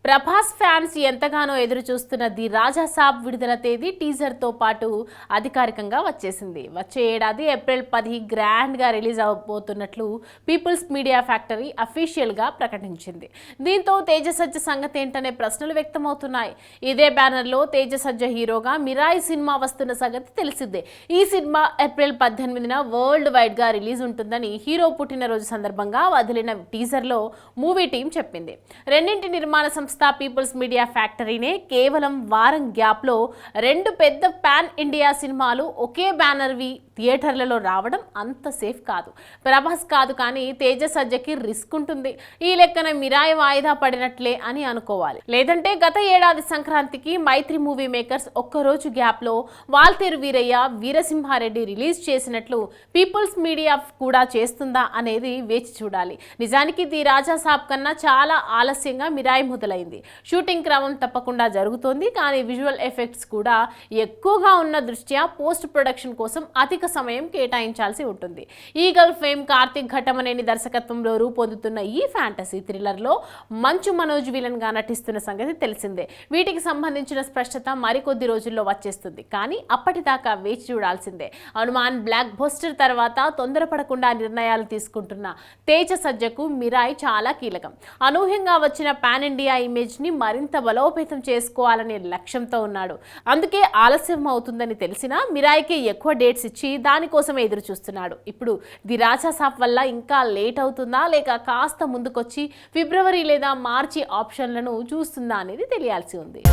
Prabhas fans ఎంతగానో ఎదురు చూస్తున్న ది రాజా సాబ్ విడుదల తేదీ టీజర్తో పాటు అధికారికంగా వచ్చేసింది. వచ్చే ఏడాది ఏప్రిల్ 10 గ్రాండ్గా రిలీజ్ అవబోతున్నట్లు పీపుల్స్ మీడియా ఫ్యాక్టరీ అఫీషియల్గా ప్రకటించింది. దీంతో తేజసజ్జ సంగతి ఏంటనే ప్రశ్నలు వ్యక్తమవుతున్నాయి. ఇదే బ్యానర్లో తేజసజ్జ హీరోగా మిరాయి సినిమా వస్తున్న సంగతి తెలిసిందే. ఈ సినిమా ఏప్రిల్ 18న వరల్డ్ వైడ్గా రిలీజ్ ఉంటుందని హీరో పుట్టినరోజు సందర్భంగా వదిలిన టీజర్లో మూవీ టీం చెప్పింది. రెండింటి నిర్మాణ సంస్థ పీపుల్స్ మీడియా ఫ్యాక్టరీనే కేవలం వారం గ్యాప్లో రెండు పెద్ద పాన్ ఇండియా సినిమాలు ఒకే బ్యానర్వి థియేటర్లలో రావడం అంత సేఫ్ కాదు. ప్రభాస్ కాదు కానీ తేజసజ్జకి రిస్క్ ఉంటుంది. ఈ లెక్కన మిరాయి వాయిదా పడినట్లే అని అనుకోవాలి. లేదంటే గత ఏడాది సంక్రాంతికి మైత్రి మూవీ మేకర్స్ ఒక్కరోజు గ్యాప్లో వాల్తేరు వీరయ్య వీరసింహారెడ్డి రిలీజ్ చేసినట్లు పీపుల్స్ మీడియా కూడా చేస్తుందా అనేది వేచి చూడాలి. నిజానికి ది రాజా సాబ్ కన్నా చాలా ఆలస్యంగా మిరాయి మొదలైంది. షూటింగ్ క్రమం తప్పకుండా జరుగుతోంది కానీ విజువల్ ఎఫెక్ట్స్ కూడా ఎక్కువగా ఉన్న దృష్ట్యా పోస్ట్ ప్రొడక్షన్ కోసం అధిక సమయం కేటాయించాల్సి ఉంటుంది. ఈగల్ ఫేమ్ కార్తిక్ ఘట్టమనేని దర్శకత్వంలో రూపొందుతున్న ఈ ఫ్యాంటసీ థ్రిల్లర్లో మంచు మనోజ్ విలన్ గా నటిస్తున్న సంగతి తెలిసిందే. వీటికి సంబంధించిన స్పష్టత మరికొద్ది రోజుల్లో వచ్చేస్తుంది. కానీ అప్పటిదాకా వేచి చూడాల్సిందే. హనుమాన్ బ్లాక్ బస్టర్ తర్వాత తొందరపడకుండా నిర్ణయాలు తీసుకుంటున్న తేజసజ్జకు మిరాయి చాలా కీలకం. అనూహ్యంగా వచ్చిన పాన్ ఇండియా ఇమేజ్ ని మరింత బలోపేతం చేసుకోవాలనే లక్ష్యంతో ఉన్నాడు. అందుకే ఆలస్యం అవుతుందని తెలిసినా మిరాయికి ఎక్కువ డేట్స్ ఇచ్చి దానికోసమే ఎదురు చూస్తున్నాడు. ఇప్పుడు ది రాజా సాబ్ వల్ల ఇంకా లేట్ అవుతుందా లేక కాస్త ముందుకొచ్చి ఫిబ్రవరి లేదా మార్చి ఆప్షన్లను చూస్తుందా అనేది తెలియాల్సి ఉంది.